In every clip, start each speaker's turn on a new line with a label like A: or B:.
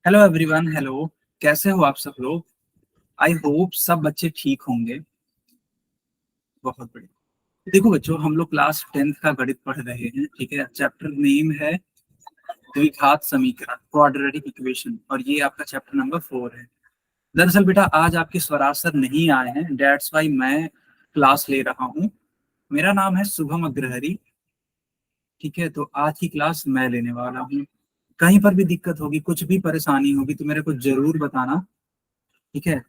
A: Hello everyone. Hello, कैसे हो आप सब लोग? आई होप सब बच्चे ठीक होंगे। बहुत बढ़िया। देखो बच्चों, हम लोग क्लास 10th का गणित पढ़ रहे हैं, ठीक है। चैप्टर नेम है द्विघात समीकरण, क्वाड्रेटिक इक्वेशन, और ये आपका चैप्टर नंबर 4 है। दरअसल बेटा आज आपके स्वराज सर नहीं आए हैं, डेट्स वाई मैं क्लास ले रहा हूँ। मेरा नाम है शुभम अग्रहरी, ठीक है। तो आज की क्लास मैं लेने वाला हूँ। कहीं पर भी दिक्कत होगी, कुछ भी परेशानी होगी तो मेरे को जरूर बताना, ठीक है।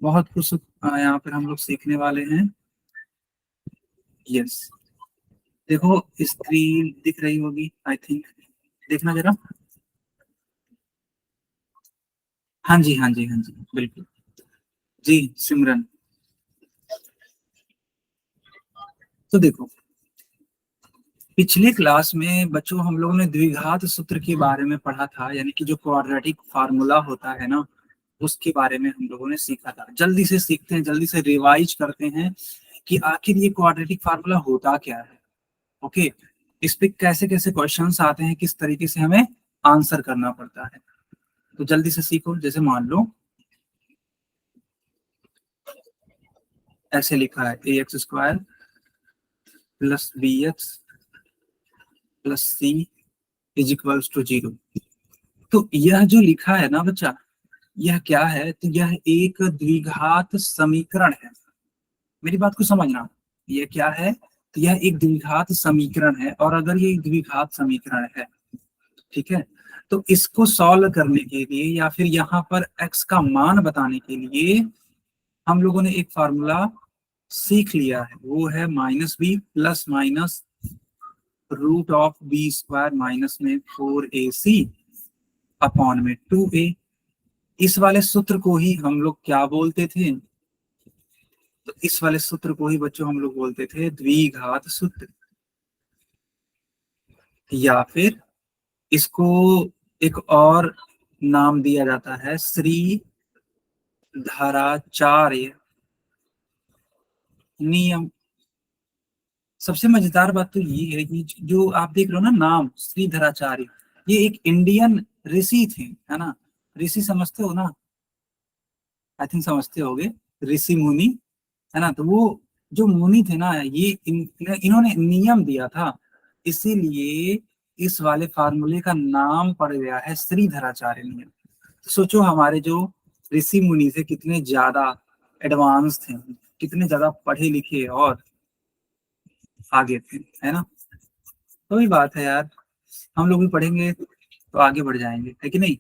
A: बहुत कुछ यहाँ पर हम लोग सीखने वाले हैं। यस, देखो स्क्रीन दिख रही होगी आई थिंक, देखना जरा। हाँ जी, हाँ जी, हाँ जी, बिल्कुल। जी सिमरन, तो देखो पिछले क्लास में बच्चों हम लोगों ने द्विघात सूत्र के बारे में पढ़ा था, यानी कि जो क्वाड्रेटिक फार्मूला होता है ना, उसके बारे में हम लोगों ने सीखा था। जल्दी से सीखते हैं, जल्दी से रिवाइज करते हैं कि आखिर ये क्वाड्रेटिक फार्मूला होता क्या है। ओके, इस पे कैसे कैसे क्वेश्चंस आते हैं, किस तरीके से हमें आंसर करना पड़ता है, तो जल्दी से सीखो। जैसे मान लो ऐसे लिखा है A X square plus B X plus C is equals to 0। तो यह जो लिखा है ना बच्चा, यह क्या है? तो यह एक द्विघात समीकरण है। मेरी बात को समझना, यह क्या है? तो यह एक द्विघात समीकरण है, और अगर ये एक द्विघात समीकरण है, ठीक है, तो इसको सॉल्व करने के लिए या फिर यहाँ पर x का मान बताने के लिए हम लोगों ने एक फार्मूला सीख लिया है। वो है minus b plus minus root of b square minus में 4ac अपॉन में 2a। इस वाले सूत्र को ही हम लोग क्या बोलते थे? तो इस वाले सूत्र को ही बच्चों हम लोग बोलते थे द्विघात सूत्र, या फिर इसको एक और नाम दिया जाता है श्री धराचार्य नियम। सबसे मजेदार बात तो ये है कि जो आप देख रहे हो ना नाम श्रीधराचार्य, ये एक इंडियन ऋषि थे, है ना। ऋषि समझते हो ना? आई थिंक समझते होगे, ऋषि मुनि, है ना। तो वो जो मुनि थे ना, ये इन्होंने नियम दिया था, इसीलिए इस वाले फार्मूले का नाम पड़ गया है श्रीधराचार्य नियम। तो सोचो हमारे जो ऋषि मुनि थे कितने ज्यादा एडवांस थे, कितने ज्यादा पढ़े लिखे और आगे थे, है ना। तो वही बात है यार, हम लोग भी पढ़ेंगे तो आगे बढ़ जाएंगे, है कि नहीं।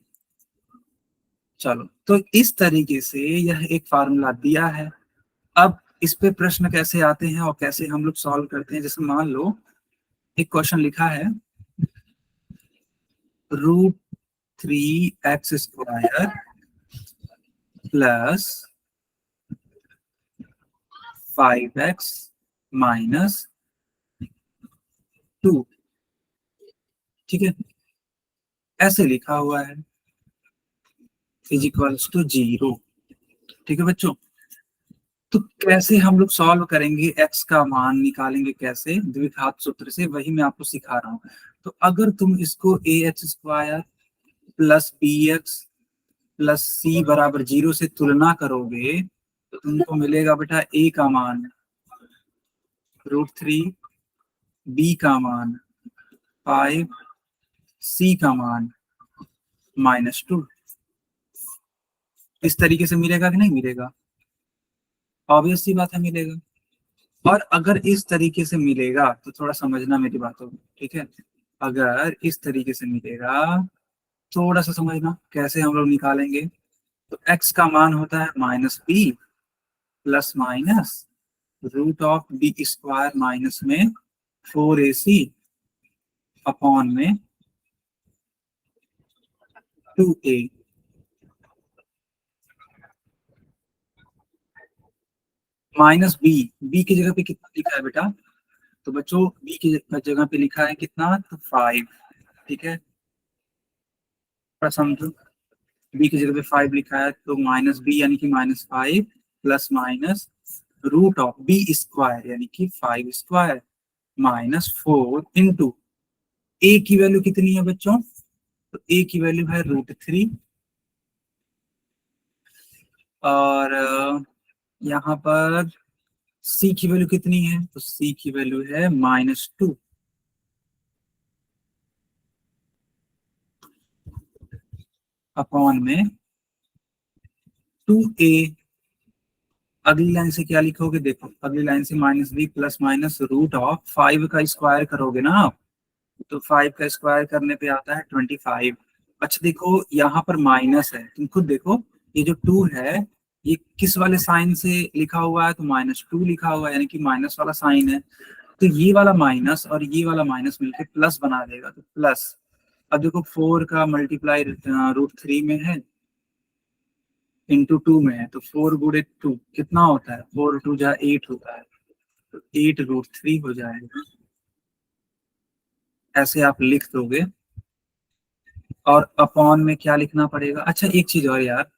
A: चलो, तो इस तरीके से यह एक फार्मूला दिया है। अब इस पे प्रश्न कैसे आते हैं और कैसे हम लोग सॉल्व करते हैं, जैसे मान लो एक क्वेश्चन लिखा है √3x² प्लस 5x माइनस 2, ठीक है, ऐसे लिखा हुआ है इज इक्वल्स टू 0, ठीक है बच्चों। तो कैसे हम लोग सॉल्व करेंगे, एक्स का मान निकालेंगे कैसे द्विघात सूत्र से, वही मैं आपको सिखा रहा हूँ। तो अगर तुम इसको ax² plus bx plus C बराबर 0 से तुलना करोगे तो तुमको मिलेगा बेटा a का मान √3, b का मान 5, c का मान -2। इस तरीके से मिलेगा कि नहीं मिलेगा? ऑब्वियस सी बात है, मिलेगा। और अगर इस तरीके से मिलेगा तो थोड़ा समझना मेरी बातों को, ठीक है। अगर इस तरीके से मिलेगा, थोड़ा सा समझना कैसे हम लोग निकालेंगे। तो x का मान होता है -b plus minus √b² minus में 4ac अपॉन में 2a। -b की जगह पे कितना लिखा है बेटा? तो बच्चों b की जगह पे लिखा है कितना? तो 5, ठीक है। थोड़ा समझो, बी की जगह पे 5 लिखा है, तो -b यानी कि -5 प्लस माइनस √b² यानी कि 5² माइनस 4 इंटू ए की वैल्यू कितनी है बच्चों? तो ए की वैल्यू है √3 और यहाँ पर c की वैल्यू कितनी है, तो c की वैल्यू है -2 अपॉन में 2a। अगली लाइन से क्या लिखोगे, देखो अगली लाइन से -b plus minus root of 5 का स्क्वायर करोगे ना आप, तो 5 का स्क्वायर करने पे आता है 25। अच्छा देखो यहाँ पर माइनस है, तुम खुद देखो ये जो 2 है ये किस वाले साइन से लिखा हुआ है, तो -2 लिखा हुआ है, यानी कि माइनस वाला साइन है। तो ये वाला माइनस और ये वाला माइनस मिलके प्लस बना देगा, तो प्लस। अब देखो 4 का मल्टीप्लाई √3 में है, इंटू 2 में है, तो 4 गुड़े 2 कितना होता है, 4 2 जा 8 होता है, तो 8√3 हो जाएगा। ऐसे आप लिख दोगे। और अपॉन में क्या लिखना पड़ेगा, अच्छा एक चीज और यार,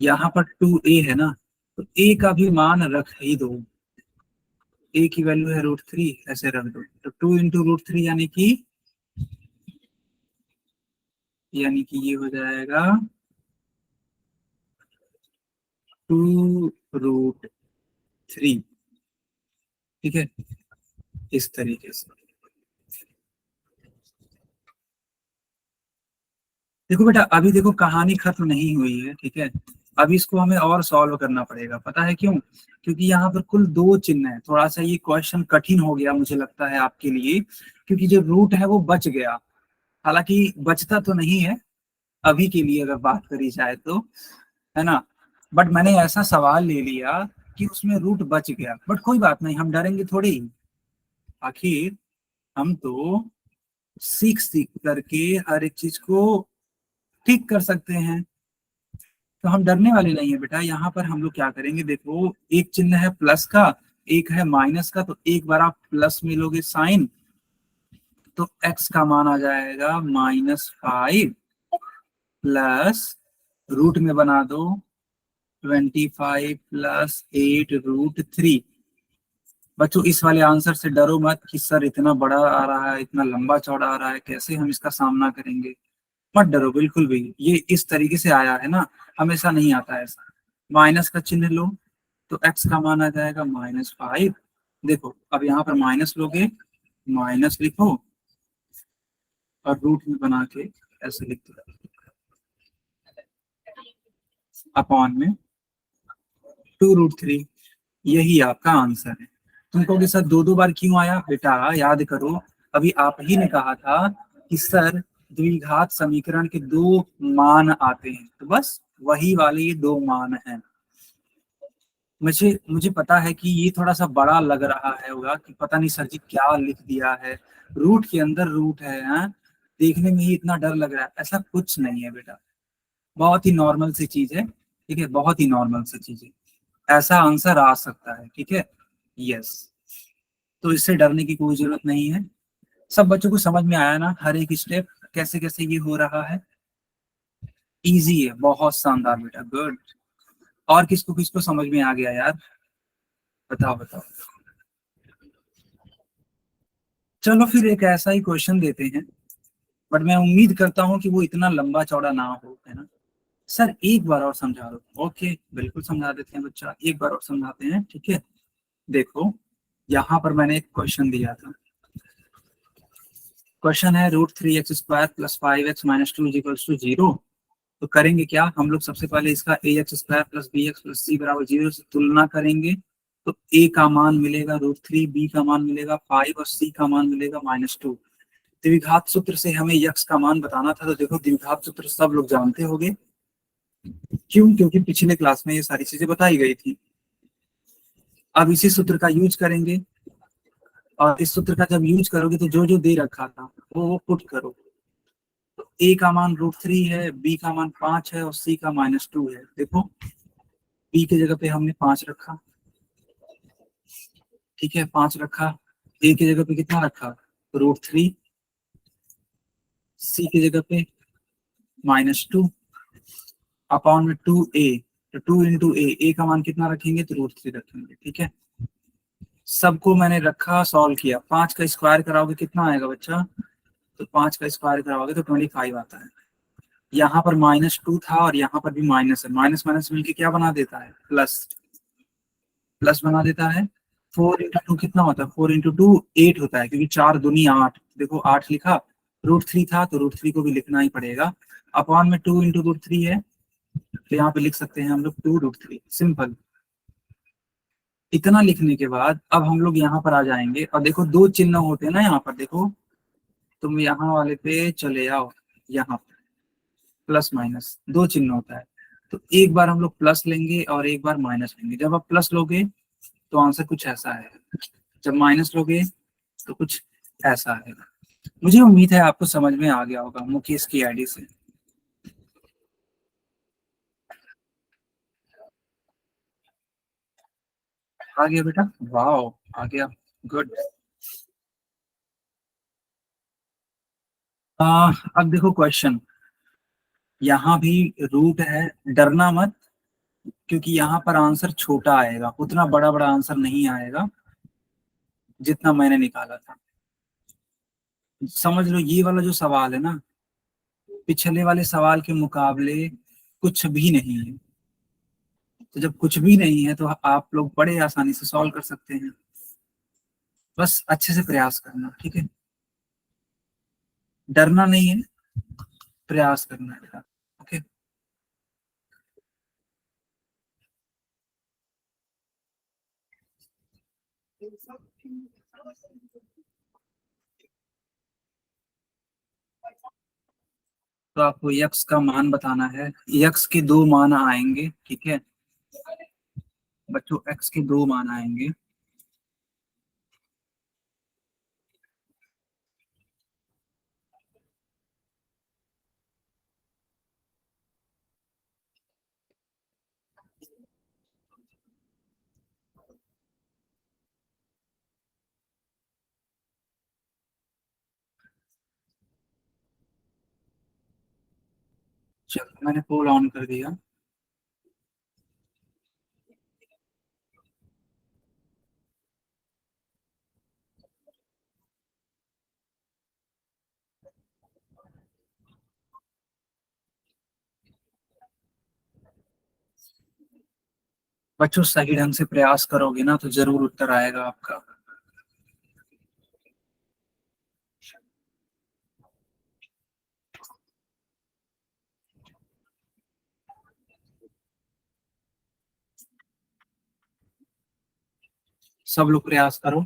A: यहाँ पर 2a है ना, तो a का भी मान रख ही दो। a की वैल्यू है √3, ऐसे रख दो, तो 2 इंटू √3 यानी कि ये हो जाएगा 2√3। ठीक है, इस तरीके से। देखो बेटा अभी देखो कहानी खत्म नहीं हुई है, ठीक है। अभी इसको हमें और सॉल्व करना पड़ेगा, पता है क्यों, क्योंकि यहाँ पर कुल 2 चिन्ह है। थोड़ा सा ये क्वेश्चन कठिन हो गया मुझे लगता है आपके लिए, क्योंकि जो रूट है वो बच गया। हालांकि बचता तो नहीं है अभी के लिए अगर बात करी जाए तो, है ना। बट मैंने ऐसा सवाल ले लिया कि उसमें रूट बच गया, बट कोई बात नहीं, हम डरेंगे थोड़ी। आखिर हम तो सीख सीख करके हर एक चीज को ठीक कर सकते हैं, तो हम डरने वाले नहीं है बेटा। यहाँ पर हम लोग क्या करेंगे, देखो एक चिन्ह है प्लस का, एक है माइनस का, तो एक बार आप प्लस में लोगे साइन, तो x का मान आ जाएगा -5 प्लस रूट में बना दो 25 प्लस 8√3। बच्चों इस वाले आंसर से डरो मत कि सर इतना बड़ा आ रहा है, इतना लंबा चौड़ा आ रहा है, कैसे हम इसका सामना करेंगे। मत डरो बिल्कुल भी, ये इस तरीके से आया है ना, हमेशा नहीं आता ऐसा। माइनस का चिन्ह लो, तो x का मान आ जाएगा -5। देखो अब यहाँ पर माइनस लोगे, माइनस लिखो और रूट में बना के ऐसे लिख दो, अपॉन में 2√3। यही आपका आंसर है। तुम कहोगे सर दो दो बार क्यों आया, बेटा याद करो, अभी आप ही ने कहा था कि सर द्विघात समीकरण के 2 मान आते हैं, तो बस वही वाले ये 2 मान हैं। मुझे मुझे पता है कि ये थोड़ा सा बड़ा लग रहा है होगा कि पता नहीं सर जी क्या लिख दिया है, रूट के अंदर रूट है, हाँ? देखने में ही इतना डर लग रहा है, ऐसा कुछ नहीं है बेटा। बहुत ही नॉर्मल सी चीज है, ठीक है, बहुत ही नॉर्मल सी चीज है। ऐसा आंसर आ सकता है, ठीक है। यस, तो इससे डरने की कोई जरूरत नहीं है। सब बच्चों को समझ में आया ना, हर एक स्टेप कैसे कैसे ये हो रहा है। इजी है, बहुत शानदार बेटा, गुड। और किसको किसको समझ में आ गया यार, बताओ बताओ। चलो फिर एक ऐसा ही क्वेश्चन देते हैं, बट मैं उम्मीद करता हूँ कि वो इतना लंबा चौड़ा ना हो, है ना। सर एक बार और समझा दो, ओके बिल्कुल समझा देते हैं बच्चा, एक बार और समझाते हैं, ठीक है। देखो यहाँ पर मैंने एक क्वेश्चन दिया था, क्वेश्चन है √3x² + 5x - 2 = 0। तो करेंगे क्या हम लोग, सबसे पहले इसका ax² + bx + c = 0 से तुलना करेंगे। तो a का मान मिलेगा √3, b का मान मिलेगा 5 और c का मान मिलेगा -2। द्विघात सूत्र से हमें यक्स का मान बताना था, तो देखो द्विघात सूत्र सब लोग जानते होंगे, क्यों, क्योंकि पिछले क्लास में ये सारी चीजें बताई गई थी। अब इसी सूत्र का यूज करेंगे, और इस सूत्र का जब यूज करोगे तो जो जो दे रखा था वो पुट करो। तो ए का मान √3 है, बी का मान 5 है और सी का -2 है। देखो बी की जगह पे हमने 5 रखा, ठीक है, 5 रखा। ए की जगह पे कितना रखा, √3। सी की जगह पे -2 अपॉन में 2a, तो 2 इंटू ए का मान कितना रखेंगे, तो √3 रखेंगे, ठीक है। सबको मैंने रखा, सॉल्व किया, 5 का स्क्वायर कराओगे कितना आएगा बच्चा, तो 5 का स्क्वायर कराओगे तो 25 आता है। यहाँ पर -2 था और यहाँ पर भी माइनस है, माइनस माइनस मिलके क्या बना देता है, प्लस। प्लस बना देता है। 4 × 2 कितना होता है, 4 × 2 8 होता है, क्योंकि 4 दूनी 8, देखो 8 लिखा। √3 था तो √3 को भी लिखना ही पड़ेगा। अपॉन में 2 × √3 है, तो यहाँ पे लिख सकते हैं हम लोग 2 √3, सिंपल। इतना लिखने के बाद अब हम लोग यहाँ पर आ जाएंगे और देखो दो चिन्ह होते हैं ना यहाँ पर, देखो तुम यहाँ वाले पे चले आओ, यहाँ पे प्लस माइनस दो चिन्ह होता है। तो एक बार हम लोग प्लस लेंगे और एक बार माइनस लेंगे। जब आप प्लस लोगे तो आंसर कुछ ऐसा है, जब माइनस लोगे तो कुछ ऐसा है। मुझे उम्मीद है आपको समझ में आ गया होगा मुकेश की आईडी से। आ गया बेटा, वाह, आ गया, गुड। अब देखो क्वेश्चन, यहाँ भी रूट है, डरना मत, क्योंकि यहाँ पर आंसर छोटा आएगा, उतना बड़ा बड़ा आंसर नहीं आएगा जितना मैंने निकाला था। समझ लो ये वाला जो सवाल है ना, पिछले वाले सवाल के मुकाबले कुछ भी नहीं है। तो जब कुछ भी नहीं है तो आप लोग बड़े आसानी से सॉल्व कर सकते हैं। बस अच्छे से प्रयास करना, ठीक है, डरना नहीं है, प्रयास करना है। ओके। तो आपको यक्स का मान बताना है। यक्स के दो मान आएंगे, ठीक है बच्चों, एक्स के दो मान आएंगे। चलो मैंने पोल ऑन कर दिया। बच्चों सही ढंग से प्रयास करोगे ना तो जरूर उत्तर आएगा आपका। सब लोग प्रयास करो।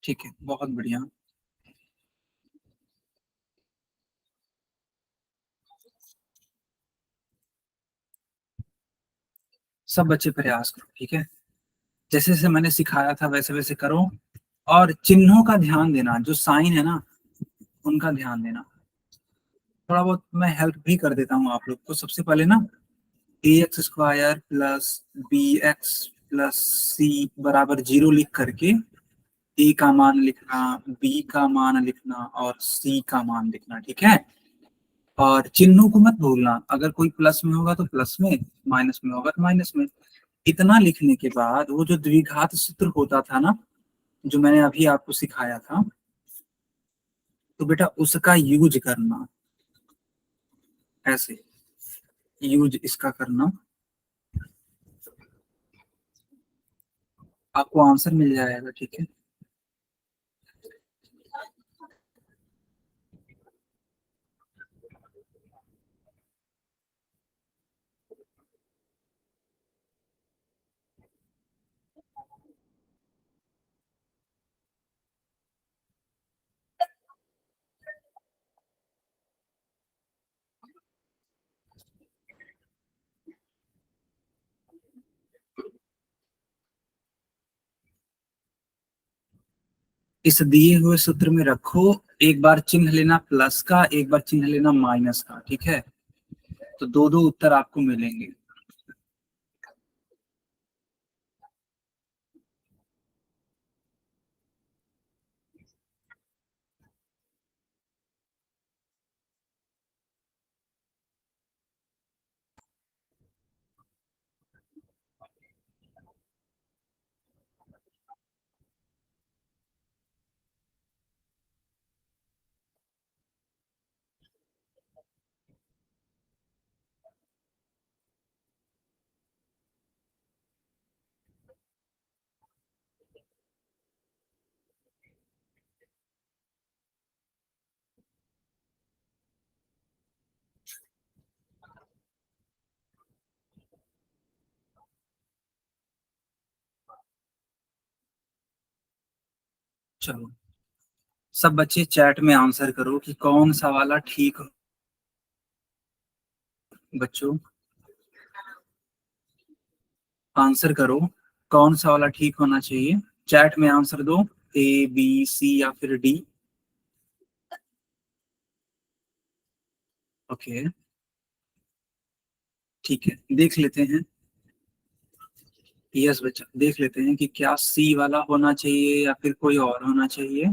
A: ठीक है, बहुत बढ़िया। सब बच्चे प्रयास करो, ठीक है, जैसे जैसे मैंने सिखाया था वैसे वैसे करो। और चिन्हों का ध्यान देना, जो साइन है ना उनका ध्यान देना। थोड़ा बहुत मैं हेल्प भी कर देता हूँ आप लोग को। सबसे पहले ना ax² plus bx plus c बराबर 0 लिख करके a का मान लिखना, b का मान लिखना और c का मान लिखना, ठीक है। और चिन्हों को मत भूलना, अगर कोई प्लस में होगा तो प्लस में, माइनस में होगा तो माइनस में। इतना लिखने के बाद वो जो द्विघात सूत्र होता था ना, जो मैंने अभी आपको सिखाया था, तो बेटा उसका यूज करना, ऐसे यूज इसका करना, आपको आंसर मिल जाएगा, ठीक है। इस दिए हुए सूत्र में रखो, एक बार चिन्ह लेना प्लस का, एक बार चिन्ह लेना माइनस का, ठीक है। तो दो दो उत्तर आपको मिलेंगे। चलो, सब बच्चे चैट में आंसर करो कि कौन सा वाला ठीक हो। बच्चों, आंसर करो, कौन सा वाला ठीक होना चाहिए। चैट में आंसर दो, ए बी सी या फिर डी। ओके, ठीक है, देख लेते हैं। यस बच्चा, देख लेते हैं कि क्या सी वाला होना चाहिए या फिर कोई और होना चाहिए।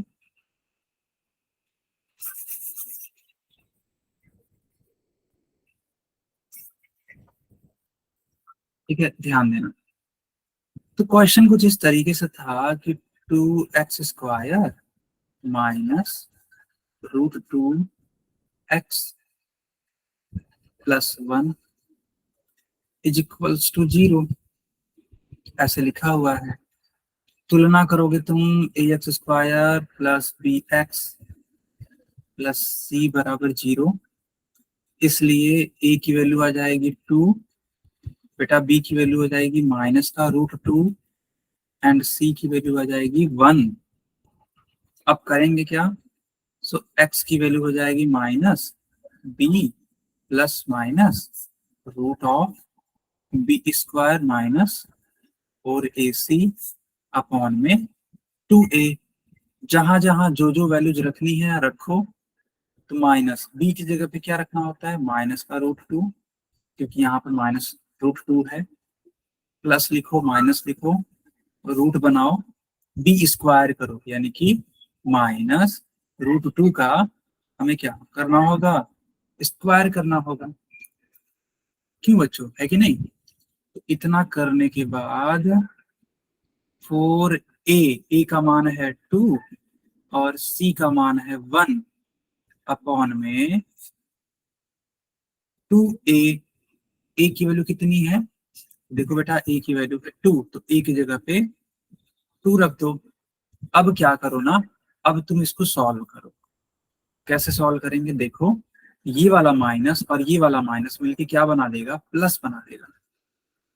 A: ठीक है, ध्यान देना। तो क्वेश्चन कुछ इस तरीके से था कि 2x² minus √2x+1 is equals to 0, ऐसे लिखा हुआ है। तुलना करोगे तुम, ax² plus bx plus c बराबर 0, इसलिए a की वैल्यू आ जाएगी 2, बेटा b की वैल्यू हो जाएगी माइनस का √2 एंड c की वैल्यू आ जाएगी 1। अब करेंगे क्या? सो x की वैल्यू हो जाएगी minus b plus minus √of b² minus 4ac upon में 2a। जहां जहां जो जो वैल्यूज रखनी है रखो। तो माइनस b की जगह पे क्या रखना होता है? माइनस का √2, क्योंकि यहाँ पर माइनस √2 है। प्लस लिखो, माइनस लिखो, रूट बनाओ, b² करो, यानी कि माइनस √2 का हमें क्या करना होगा? स्क्वायर करना होगा। क्यों बच्चों, है कि नहीं? तो इतना करने के बाद 4a का मान है 2 और c का मान है 1 अपॉन में 2a। a की वैल्यू कितनी है? देखो बेटा, a की वैल्यू है 2, तो a की जगह पे 2 रख दो। अब क्या करो ना, अब तुम इसको सॉल्व करो। कैसे सॉल्व करेंगे? देखो, ये वाला माइनस और ये वाला माइनस मिलके क्या बना देगा? प्लस बना देगा।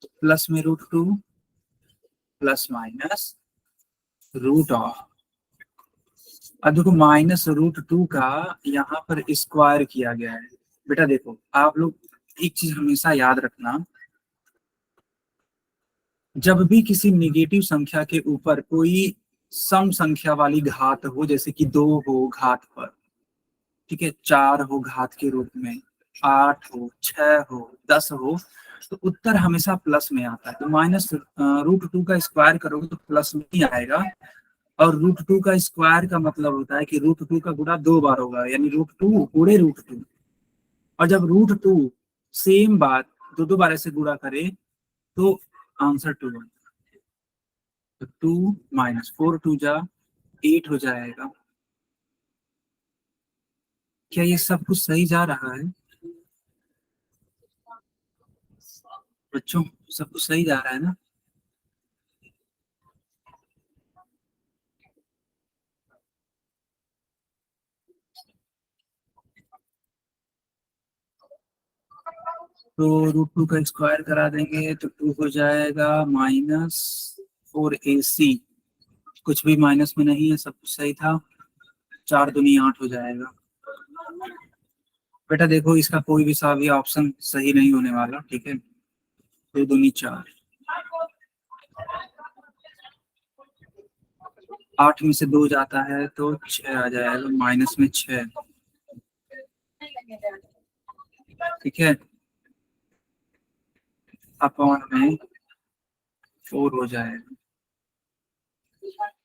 A: तो प्लस में √2 प्लस माइनस रूट ऑफ, अब देखो माइनस √2 का यहाँ पर स्क्वायर किया गया है। बेटा देखो, आप लोग एक चीज हमेशा याद रखना, जब भी किसी निगेटिव संख्या के ऊपर कोई सम संख्या वाली घात हो, जैसे कि 2 हो घात पर, ठीक है, 4 हो घात के रूप में, 8 हो, 6 हो, 10 हो, तो उत्तर हमेशा प्लस में आता है। तो माइनस √2 का स्क्वायर करोगे तो प्लस में ही आएगा। और √2 का स्क्वायर का मतलब होता है कि √2 का गुणा 2 बार होगा, यानी √2 गुणे √2। और जब √2 सेम बात दो दो बार ऐसे गुणा करे तो आंसर 2 है। तो 2 माइनस 4 2 जा 8 हो जाएगा। क्या ये सब कुछ सही जा रहा है बच्चों? सब कुछ सही जा रहा है ना? तो √2 का स्क्वायर करा देंगे तो 2 हो जाएगा माइनस 4ac। कुछ भी माइनस में नहीं है, सब कुछ सही था। 4 दूनी 8 हो जाएगा। बेटा देखो, इसका कोई भी सा भी ऑप्शन सही नहीं होने वाला, ठीक है। 2 दूनी 4। 8 में से 2 जाता है तो 6 आ जाएगा, माइनस में 6। ठीक है, अपॉन में 4 हो जाएगा।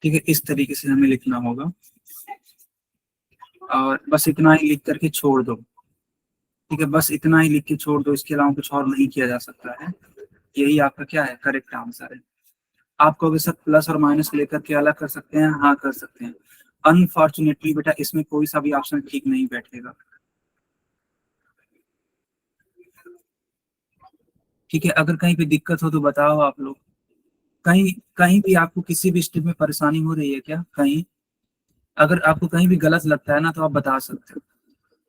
A: ठीक है, इस तरीके से हमें लिखना होगा और बस इतना ही लिख करके छोड़ दो। ठीक है, बस इतना ही लिख के छोड़ दो, इसके अलावा कुछ और नहीं किया जा सकता है। यही आपका क्या है, करेक्ट आंसर है। आप कहोगे सर प्लस और माइनस लेकर के अलग कर सकते हैं, हाँ कर सकते हैं। अनफॉर्चुनेटली बेटा इसमें कोई सा भी ऑप्शन ठीक नहीं बैठेगा। ठीक है, अगर कहीं पे दिक्कत हो तो बताओ आप लोग। कहीं कहीं भी आपको किसी भी स्टेप में परेशानी हो रही है क्या कहीं? अगर आपको कहीं भी गलत लगता है ना तो आप बता सकते हो।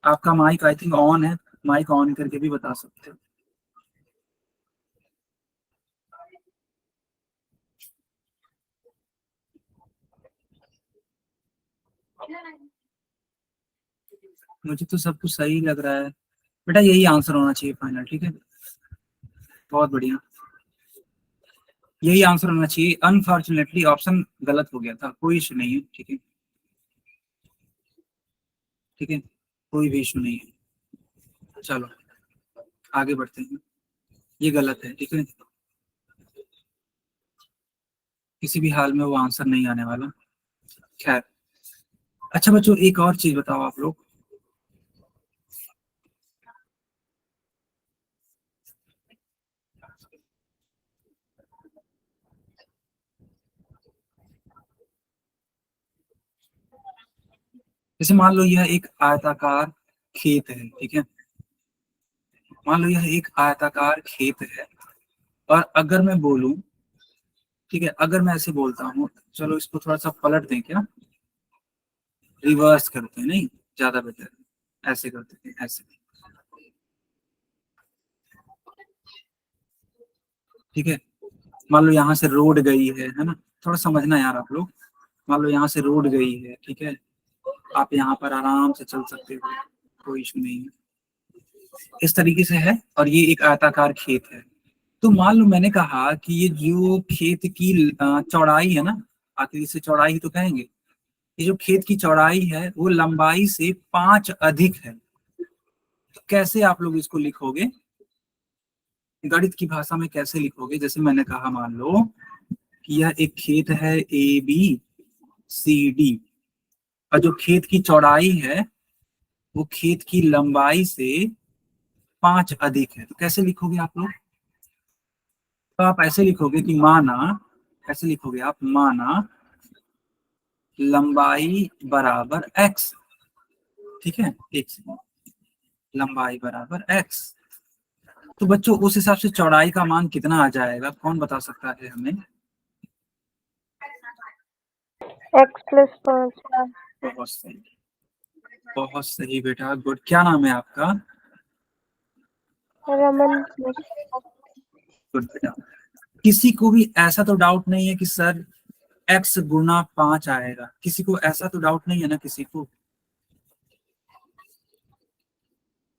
A: आपका माइक आई थिंक ऑन है, माइक ऑन करके भी बता सकते हो। मुझे तो सब कुछ सही लग रहा है बेटा, यही आंसर होना चाहिए फाइनल। ठीक है, बहुत बढ़िया, यही आंसर होना चाहिए। अनफॉर्चुनेटली ऑप्शन गलत हो गया था, कोई इशू नहीं है। ठीक है, ठीक है, कोई भी इशू नहीं है। चलो आगे बढ़ते हैं। ये गलत है, ठीक है, किसी भी हाल में वो आंसर नहीं आने वाला। खैर, अच्छा बच्चों एक और चीज बताओ आप लोग। जैसे मान लो यह एक आयताकार खेत है, ठीक है, मान लो यह एक आयताकार खेत है। और अगर मैं बोलूं, ठीक है, अगर मैं ऐसे बोलता हूँ, चलो इसको थोड़ा सा पलट दें क्या, रिवर्स करते हैं, नहीं ज्यादा बेटर है, ऐसे करते हैं, ऐसे। ठीक है, मान लो यहाँ से रोड गई है ना, थोड़ा समझना यार आप लोग। मान लो यहाँ से रोड गई है, ठीक है, आप यहाँ पर आराम से चल सकते हो, कोई इशू नहीं है। इस तरीके से है और ये एक आयताकार खेत है। तो मान लो मैंने कहा कि ये जो खेत की चौड़ाई है ना, आखिर इसे चौड़ाई ही तो कहेंगे, ये जो खेत की चौड़ाई है वो लंबाई से 5 अधिक है। तो कैसे आप लोग इसको लिखोगे, गणित की भाषा में कैसे लिखोगे? जैसे मैंने कहा, मान लो कि यह एक खेत है ABCD, और जो खेत की चौड़ाई है वो खेत की लंबाई से 5 अधिक है। तो कैसे लिखोगे आप लोग? तो आप ऐसे लिखोगे कि माना, ऐसे लिखोगे आप, माना लंबाई बराबर x। ठीक है, एक सेकंड, लंबाई बराबर x। तो बच्चों उस हिसाब से चौड़ाई का मान कितना आ जाएगा, कौन बता सकता है हमें?
B: x+5।
A: बहुत सही, बहुत सही बेटा, गुड। क्या नाम है आपका?
B: रमन।
A: गुड बेटा। किसी को भी ऐसा तो डाउट नहीं है कि सर x गुना 5 आएगा? किसी को ऐसा तो डाउट नहीं है ना किसी को?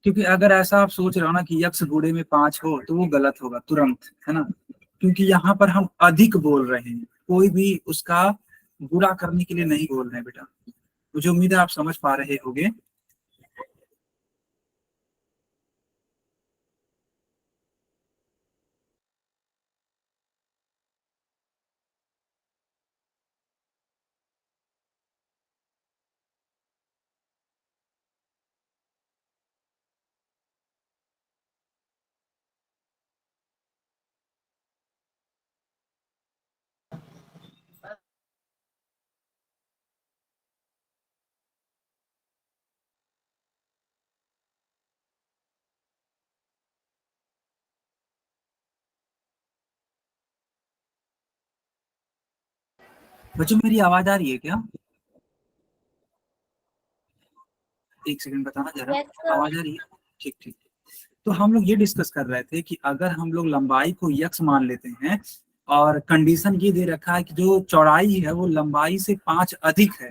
A: क्योंकि अगर ऐसा आप सोच रहे हो ना कि x गुणे में 5 हो तो वो गलत होगा तुरंत, है ना, क्योंकि यहाँ पर हम अधिक बोल रहे हैं, कोई भी उसका बुरा करने के लिए नहीं बोल रहे हैं बेटा। मुझे उम्मीद है आप समझ पा रहे होंगे। बच्चों मेरी आवाज आ रही है क्या? एक सेकंड बताना जरा। आवाज आ रही है? ठीक ठीक। तो हम लोग ये डिस्कस कर रहे थे कि अगर हम लोग लंबाई को यक्स मान लेते हैं और कंडीशन ये दे रखा है कि जो चौड़ाई है वो लंबाई से 5 अधिक है,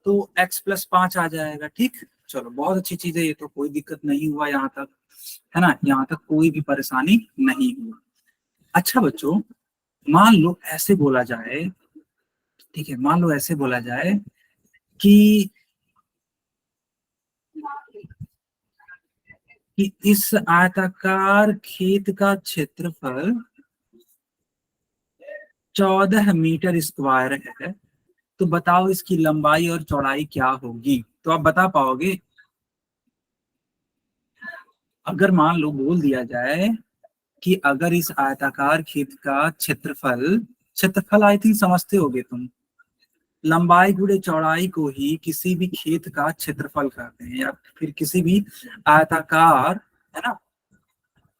A: तो x+5 आ जाएगा। ठीक, चलो बहुत अच्छी चीज है, ये तो कोई दिक्कत नहीं हुआ यहाँ तक, है ना, यहाँ तक कोई भी परेशानी नहीं हुआ। अच्छा बच्चों, मान लो ऐसे बोला जाए ठीक है, मान लो ऐसे बोला जाए कि इस आयताकार खेत का क्षेत्रफल 14 मीटर स्क्वायर है, तो बताओ इसकी लंबाई और चौड़ाई क्या होगी। तो आप बता पाओगे? अगर मान लो बोल दिया जाए कि अगर इस आयताकार खेत का क्षेत्रफल, क्षेत्रफल आई थिंक समझते होगे तुम, लंबाई गुणे चौड़ाई को ही किसी भी खेत का क्षेत्रफल कहते हैं, या फिर किसी भी आयताकार, है ना,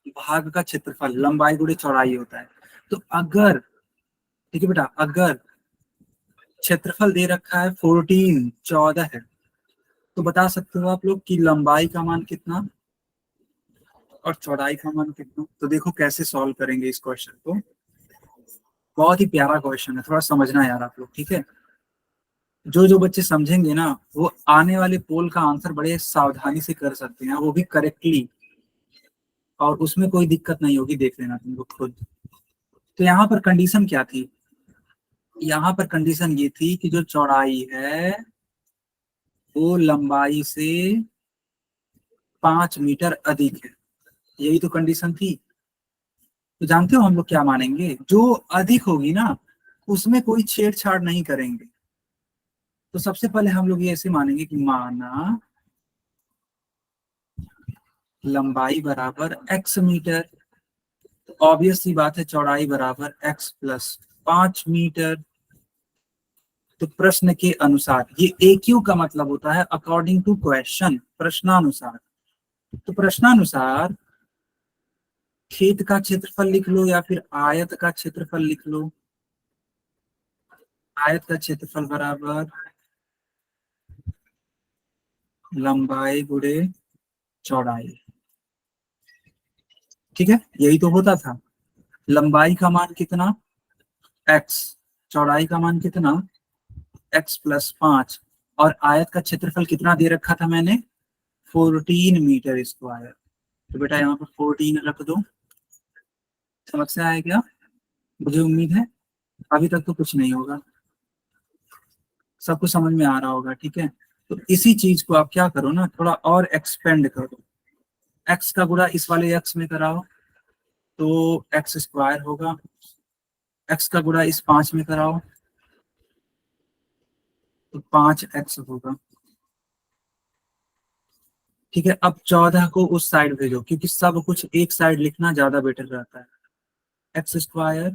A: भाग का क्षेत्रफल लंबाई गुणे चौड़ाई होता है। तो अगर, ठीक है बेटा, अगर क्षेत्रफल दे रखा है 14 है, तो बता सकते हो आप लोग कि लंबाई का मान कितना और चौड़ाई का मान कितना। तो देखो कैसे सॉल्व करेंगे इस क्वेश्चन को। बहुत ही प्यारा क्वेश्चन है, थोड़ा समझना यार आप लोग, ठीक है। जो जो बच्चे समझेंगे ना, वो आने वाले पोल का आंसर बड़े सावधानी से कर सकते हैं, वो भी करेक्टली, और उसमें कोई दिक्कत नहीं होगी, देख लेना तुम लोग खुद। तो यहाँ पर कंडीशन क्या थी? यहाँ पर कंडीशन ये थी कि जो चौड़ाई है वो लंबाई से 5 मीटर अधिक है, यही तो कंडीशन थी। तो जानते हो हम लोग क्या मानेंगे? जो अधिक होगी ना, उसमें कोई छेड़छाड़ नहीं करेंगे। तो सबसे पहले हम लोग ये ऐसे मानेंगे कि माना लंबाई बराबर x मीटर, तो ऑब्वियस सी बात है चौड़ाई बराबर x प्लस 5 मीटर। तो प्रश्न के अनुसार, ये AQ का मतलब होता है अकॉर्डिंग टू क्वेश्चन, प्रश्नानुसार। तो प्रश्नानुसार खेत का क्षेत्रफल लिख लो या फिर आयत का क्षेत्रफल लिख लो। आयत का क्षेत्रफल बराबर लंबाई गुणे चौड़ाई, ठीक है, यही तो होता था। लंबाई का मान कितना? x, चौड़ाई का मान कितना? x प्लस 5, और आयत का क्षेत्रफल कितना दे रखा था मैंने? 14 मीटर स्क्वायर। तो बेटा यहाँ पर 14 रख दो। समझ से आया क्या? मुझे उम्मीद है अभी तक तो कुछ नहीं होगा, सब कुछ समझ में आ रहा होगा, ठीक है। तो इसी चीज को आप क्या करो ना, थोड़ा और एक्सपेंड करो। x का गुणा इस वाले x में कराओ तो x स्क्वायर होगा, x का गुणा इस 5 में कराओ तो 5x होगा, ठीक है। अब 14 को उस साइड भेजो, क्योंकि सब कुछ एक साइड लिखना ज्यादा बेटर रहता है। एक्स स्क्वायर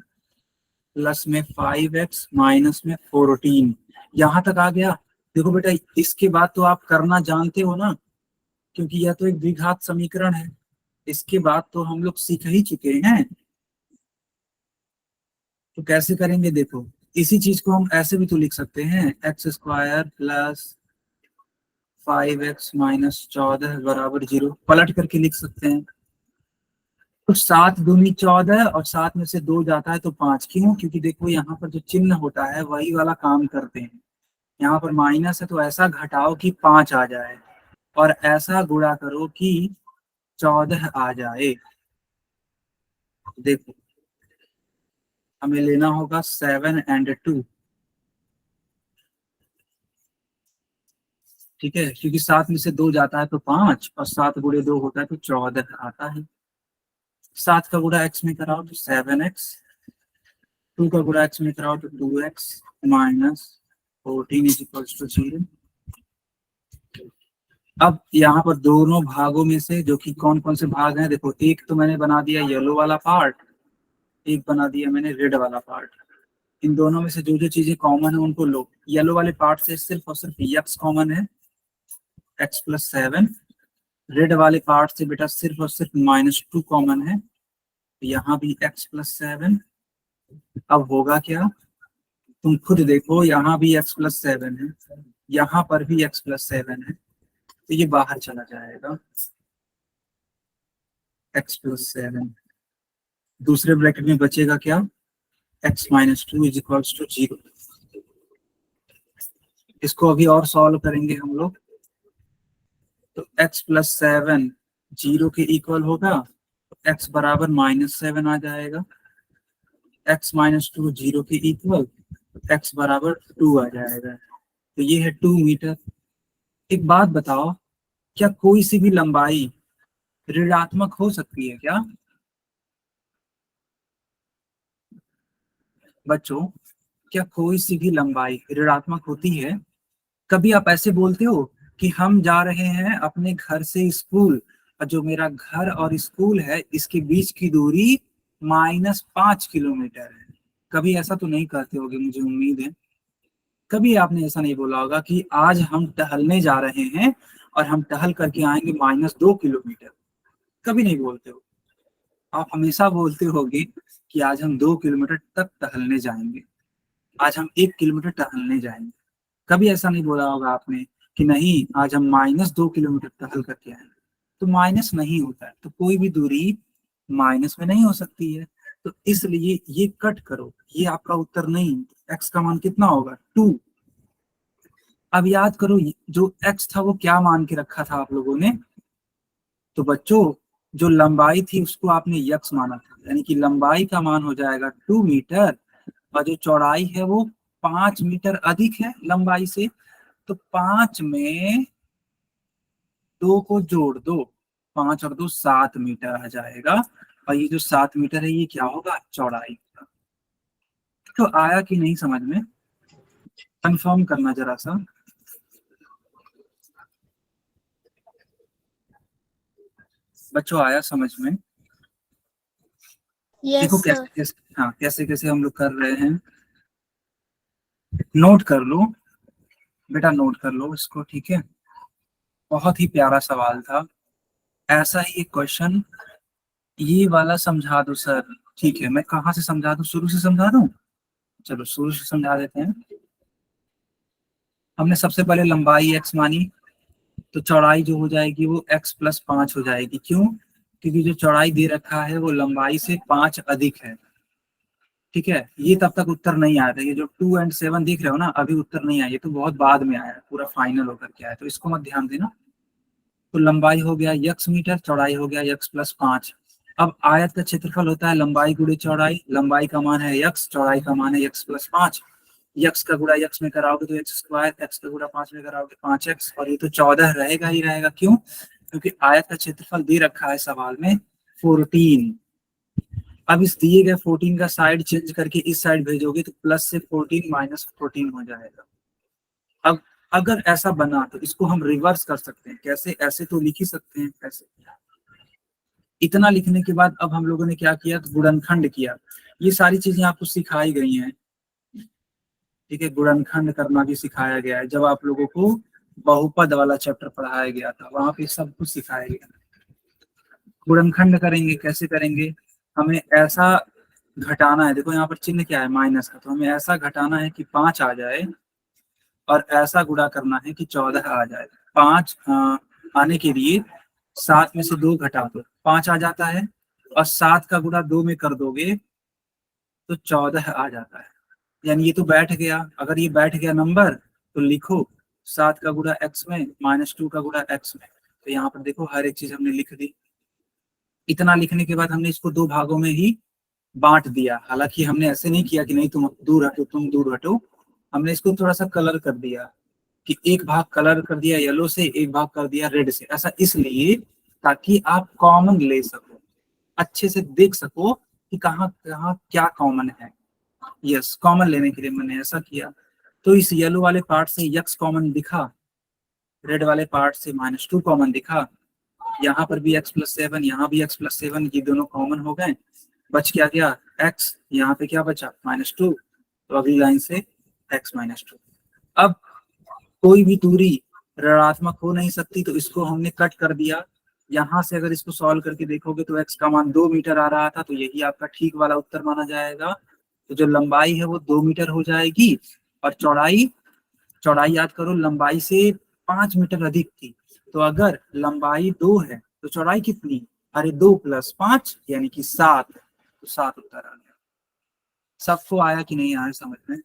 A: प्लस में 5x माइनस में 14, यहां तक आ गया। देखो बेटा, इसके बाद तो आप करना जानते हो ना, क्योंकि यह तो एक द्विघात समीकरण है। इसके बाद तो हम लोग सीख ही चुके हैं। तो कैसे करेंगे देखो, इसी चीज को हम ऐसे भी तो लिख सकते हैं, x square plus 5x minus 14 बराबर 0, पलट करके लिख सकते हैं। तो 7 दूनी 14 और 7 में से 2 जाता है तो 5, क्यों? क्योंकि देखो यहाँ पर जो चिन्ह होता है वही वाला काम करते हैं। यहाँ पर माइनस है तो ऐसा घटाओ कि 5 आ जाए, और ऐसा गुणा करो कि 14 आ जाए। देखो हमें लेना होगा 7 and 2, ठीक है, क्योंकि 7 में से 2 जाता है तो 5, और 7 गुणे 2 होता है तो 14 आता है। 7 का गुणा x में कराओ तो 7x, 2 का गुणा x में कराओ तो 2x minus 14 is equals to 0। अब यहाँ पर दोनों भागों में से, जो कि कौन कौन से भाग हैं, देखो एक तो मैंने बना दिया येलो वाला पार्ट, एक बना दिया मैंने रेड वाला पार्ट। इन दोनों में से जो जो चीजें कॉमन है उनको लो। येलो वाले पार्ट से सिर्फ और सिर्फ x कॉमन है, x प्लस 7। रेड वाले पार्ट से बेटा सिर्फ और सिर्फ -2 कॉमन है, यहाँ भी x प्लस 7। अब होगा क्या, तुम खुद देखो, यहाँ भी x प्लस 7 है, यहाँ पर भी x प्लस 7 है, तो ये बाहर चला जाएगा x प्लस 7। दूसरे ब्रैकेट में बचेगा क्या? x minus 2 is equals to 0। इसको अभी और सॉल्व करेंगे हम लोग। तो x प्लस 7 0 के इक्वल होगा, तो x बराबर -7 आ जाएगा। x माइनस 2 0 के इक्वल, x बराबर 2 आ जाएगा। तो ये है 2 मीटर। एक बात बताओ, क्या कोई सी भी लंबाई ऋणात्मक हो सकती है क्या बच्चों? क्या कोई सी भी लंबाई ऋणात्मक होती है? कभी आप ऐसे बोलते हो कि हम जा रहे हैं अपने घर से स्कूल, और जो मेरा घर और स्कूल है इसके बीच की दूरी -5 किलोमीटर है? कभी ऐसा तो नहीं करते होगे, मुझे उम्मीद है। कभी आपने ऐसा नहीं बोला होगा कि आज हम टहलने जा रहे हैं और हम टहल करके आएंगे -2 किलोमीटर। कभी नहीं बोलते हो। आप हमेशा बोलते होगे कि आज हम 2 किलोमीटर तक टहलने जाएंगे, आज हम 1 किलोमीटर टहलने जाएंगे। कभी ऐसा नहीं बोला होगा आपने कि नहीं आज हम -2 किलोमीटर टहल करके आएंगे। तो माइनस नहीं होता है, तो कोई भी दूरी माइनस में नहीं हो सकती है। तो इसलिए ये कट करो, ये आपका उत्तर नहीं। एक्स का मान कितना होगा? 2। अब याद करो, जो एक्स था वो क्या मान के रखा था आप लोगों ने? तो बच्चों, जो लंबाई थी उसको आपने यक्स माना था, यानी कि लंबाई का मान हो जाएगा 2 मीटर, और जो चौड़ाई है वो 5 मीटर अधिक है लंबाई से। तो 5 में 2 को जोड़ दो, 5 और 2 7 मीटर आ जाएगा। और ये जो 7 मीटर है ये क्या होगा? चौड़ाई। तो आया कि नहीं समझ में? कंफर्म करना जरा सा। बच्चों आया समझ में?
B: यस
A: देखो
B: सर।
A: कैसे कैसे, हाँ कैसे कैसे हम लोग कर रहे हैं। नोट कर लो बेटा, नोट कर लो इसको, ठीक है। बहुत ही प्यारा सवाल था। ऐसा ही एक क्वेश्चन, ये वाला समझा दो सर। ठीक है, मैं कहाँ से समझा दूं? शुरू से समझा दूं? चलो शुरू से समझा देते हैं। हमने सबसे पहले लंबाई x मानी, तो चौड़ाई जो हो जाएगी वो x+5 हो जाएगी। क्यों? क्योंकि जो चौड़ाई दे रखा है वो लंबाई से 5 अधिक है। ठीक है, ये तब तक उत्तर नहीं आया था। ये जो 2 और 7 दिख रहे हो ना, अभी उत्तर नहीं आया, ये तो बहुत बाद में आया है, पूरा फाइनल होकर के आया, तो इसको मत ध्यान देना। तो लंबाई हो गया x मीटर, चौड़ाई हो गया x+5। अब आयत का क्षेत्रफल होता है लंबाई गुणे चौड़ाई। लंबाई का मान है x, चौड़ाई का मान है x+5। यक्स का गुणा यक्स में कराओगे तो x², एक्स का गुणा 5 में कराओगे 5x, और ये तो 14 रहेगा ही रहेगा। क्यों? क्योंकि आयत का क्षेत्रफल दे रखा है सवाल में 14। अब इस दिए गए 14 का साइड चेंज करके इस साइड भेजोगे तो +14 -14 हो जाएगा। अब अगर ऐसा बना तो इसको हम रिवर्स कर सकते हैं। कैसे? ऐसे तो लिख ही सकते हैं ऐसे। इतना लिखने के बाद अब हम लोगों ने क्या किया? तो गुणनखंड किया। ये सारी चीजें आपको सिखाई गई हैं, ठीक है। गुणनखंड करना भी सिखाया गया है, जब आप लोगों को बहुपद वाला चैप्टर पढ़ाया गया था वहां पे सब कुछ सिखाया गया। गुणनखंड करेंगे, कैसे करेंगे? हमें ऐसा घटाना है, देखो यहाँ पर चिन्ह क्या है? माइनस का। तो हमें ऐसा घटाना है कि 5 आ जाए, और ऐसा गुणा करना है कि 14 आ जाए। 5 आने के लिए 7 में से 2 घटा दो, 5 आ जाता है। और 7 का गुणा 2 में कर दोगे तो 14 आ जाता है। यानी ये तो बैठ गया। अगर ये बैठ गया नंबर तो लिखो 7 का गुणा x में -2 का गुणा x में। तो यहाँ पर देखो हर एक चीज हमने लिख दी। इतना लिखने के बाद हमने इसको 2 भागों में ही बांट दिया। हालांकि हमने ऐसे नहीं किया कि नहीं तुम दूर हटो, तुम दूर हटो। हमने इसको थोड़ा सा कलर कर दिया, कि एक भाग कलर कर दिया येलो से, एक भाग कर दिया रेड से। ऐसा इसलिए ताकि आप कॉमन ले सको, अच्छे से देख सको कि कहाँ कहाँ क्या कॉमन है। यस, कॉमन लेने के लिए मैंने ऐसा किया। तो इस येलो वाले पार्ट से यक्स कॉमन दिखा, रेड वाले पार्ट से -2 कॉमन दिखा। यहाँ पर भी x+7, यहाँ भी x+7, ये दोनों कॉमन हो गए। बच क्या गया? x। यहाँ पे क्या बचा? -2। तो अगली लाइन से x-2। अब कोई भी दूरी ऋणात्मक हो नहीं सकती, तो इसको हमने कट कर दिया। यहाँ से अगर इसको सॉल्व करके देखोगे तो x का मान 2 मीटर आ रहा था, तो यही आपका ठीक वाला उत्तर माना जाएगा। तो जो लंबाई है वो 2 मीटर हो जाएगी, और चौड़ाई, चौड़ाई याद करो लंबाई से 5 मीटर अधिक थी। तो अगर लंबाई 2 है तो चौड़ाई कितनी? अरे 2+5 यानी कि 7। तो 7 उत्तर आ गया। सबको आया कि नहीं आया समझ में?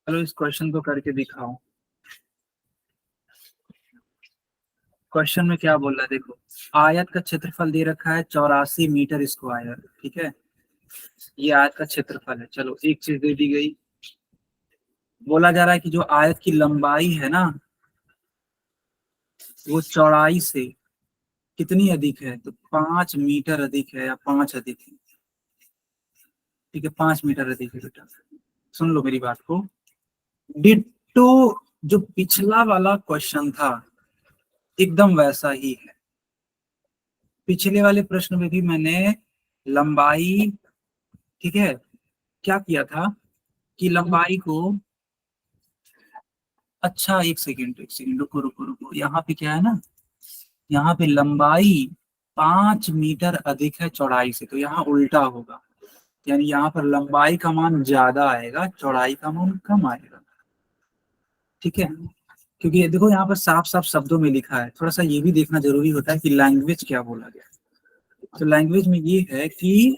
A: चलो इस क्वेश्चन को करके दिखाओ। क्वेश्चन में क्या बोल रहा है देखो। आयत का क्षेत्रफल दे रखा है 84 मीटर स्क्वायर, ठीक है। ये आयत का क्षेत्रफल है। चलो एक चीज दे दी गई, बोला जा रहा है कि जो आयत की लंबाई है ना, वो चौड़ाई से कितनी अधिक है, तो 5 मीटर अधिक है या 5 अधिक है। ठीक है, 5 मीटर अधिक है बेटा। सुन लो मेरी बात को। डिट्टो जो पिछला वाला क्वेश्चन था, एकदम वैसा ही है। पिछले वाले प्रश्न में भी मैंने लंबाई, ठीक है, क्या किया था कि लंबाई को, अच्छा एक सेकेंड, एक सेकेंड, रुको रुको रुको, यहाँ पे क्या है ना, यहाँ पे लंबाई 5 मीटर अधिक है चौड़ाई से, तो यहाँ उल्टा होगा। यानी यहाँ पर लंबाई का मान ज्यादा आएगा, चौड़ाई का मान कम आएगा। ठीक है, क्योंकि ये देखो यहाँ पर साफ साफ शब्दों में लिखा है। थोड़ा सा ये भी देखना जरूरी होता है कि लैंग्वेज क्या बोला गया है। तो लैंग्वेज में ये है कि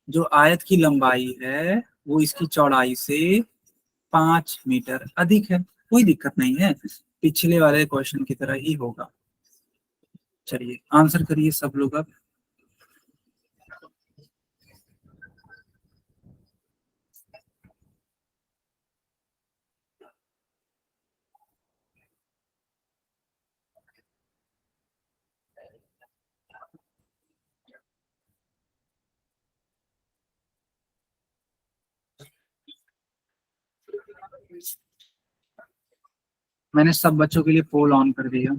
A: जो आयत की लंबाई है वो इसकी चौड़ाई से 5 मीटर अधिक है। कोई दिक्कत नहीं है, पिछले वाले क्वेश्चन की तरह ही होगा। चलिए आंसर करिए सब लोग अब। मैंने सब बच्चों के लिए पोल ऑन कर दिया।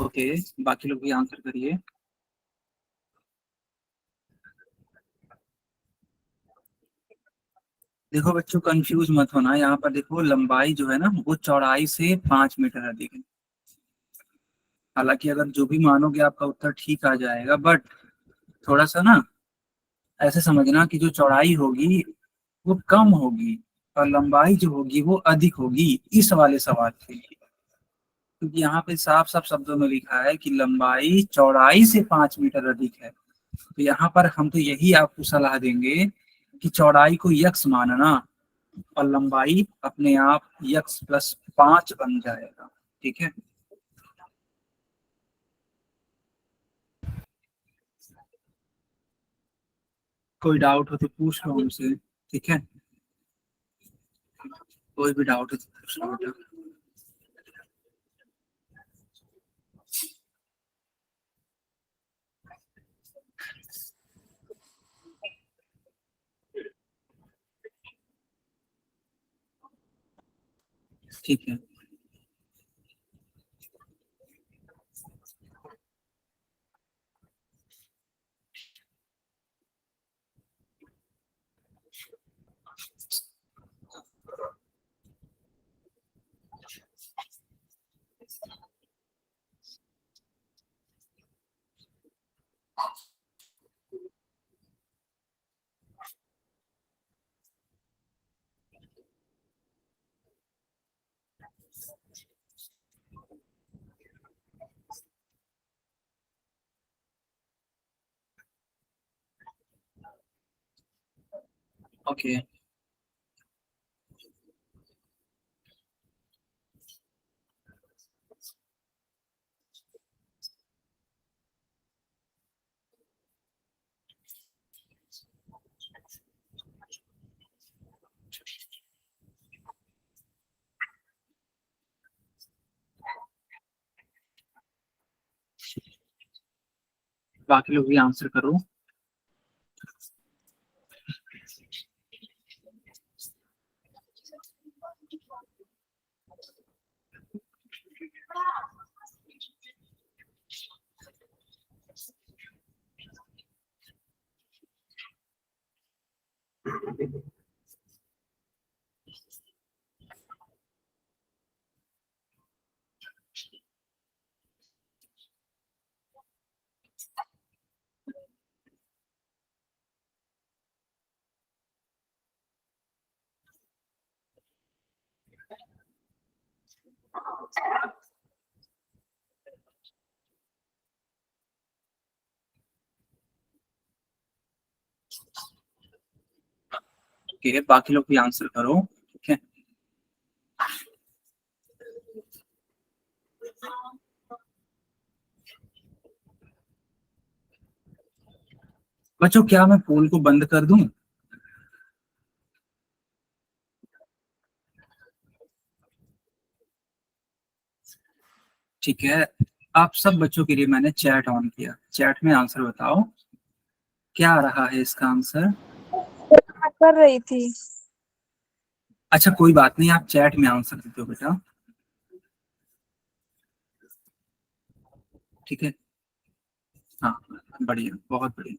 A: ओके, बाकी लोग भी आंसर करिए। देखो बच्चों कंफ्यूज मत होना, यहाँ पर देखो लंबाई जो है ना वो चौड़ाई से 5 मीटर अधिक है। हालांकि अगर जो भी मानोगे आपका उत्तर ठीक आ जाएगा, बट थोड़ा सा ना ऐसे समझना कि जो चौड़ाई होगी वो कम होगी और लंबाई जो होगी वो अधिक होगी इस वाले सवाल के लिए। क्योंकि यहाँ पे साफ साफ शब्दों में लिखा है कि लंबाई चौड़ाई से 5 मीटर अधिक है। तो यहाँ पर हम तो यही आपको सलाह देंगे कि चौड़ाई को यक्स मानना और लंबाई अपने आप x+5 बन जाएगा। ठीक है, कोई डाउट हो तो पूछ लो हमसे। ठीक है, कोई भी डाउट हो तो पूछ लो बेटा। ठीक है, ओके, बाकी लोग भी आंसर करो। ठीक है, बाकी लोग भी आंसर करो। ठीक है, बच्चों क्या मैं पोल को बंद कर दूं? ठीक है, आप सब बच्चों के लिए मैंने चैट ऑन किया, चैट में आंसर बताओ क्या आ रहा है इसका आंसर।
B: कर रही थी।
A: अच्छा कोई बात नहीं, आप चैट में आंसर देते हो बेटा। ठीक है, हाँ बढ़िया, बहुत बढ़िया।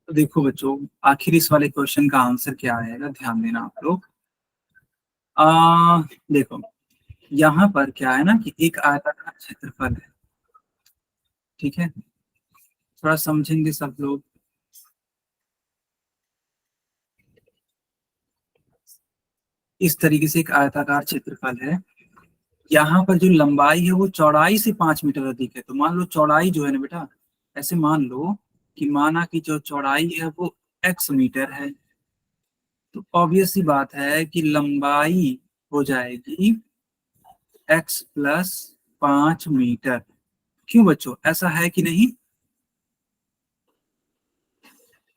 A: तो देखो बच्चों, आखिर इस वाले क्वेश्चन का आंसर क्या आएगा, ध्यान देना आप लोग। देखो यहाँ पर क्या है ना कि एक आयताकार क्षेत्रफल है। ठीक है, थोड़ा समझेंगे सब लोग। इस तरीके से एक आयताकार क्षेत्रफल है, यहाँ पर जो लंबाई है वो चौड़ाई से 5 मीटर अधिक है। तो मान लो चौड़ाई जो है ना बेटा, ऐसे मान लो कि माना कि जो चौड़ाई है वो x मीटर है, तो ऑब्वियस सी बात है कि लंबाई हो जाएगी x प्लस 5 मीटर। क्यों बच्चों, ऐसा है कि नहीं?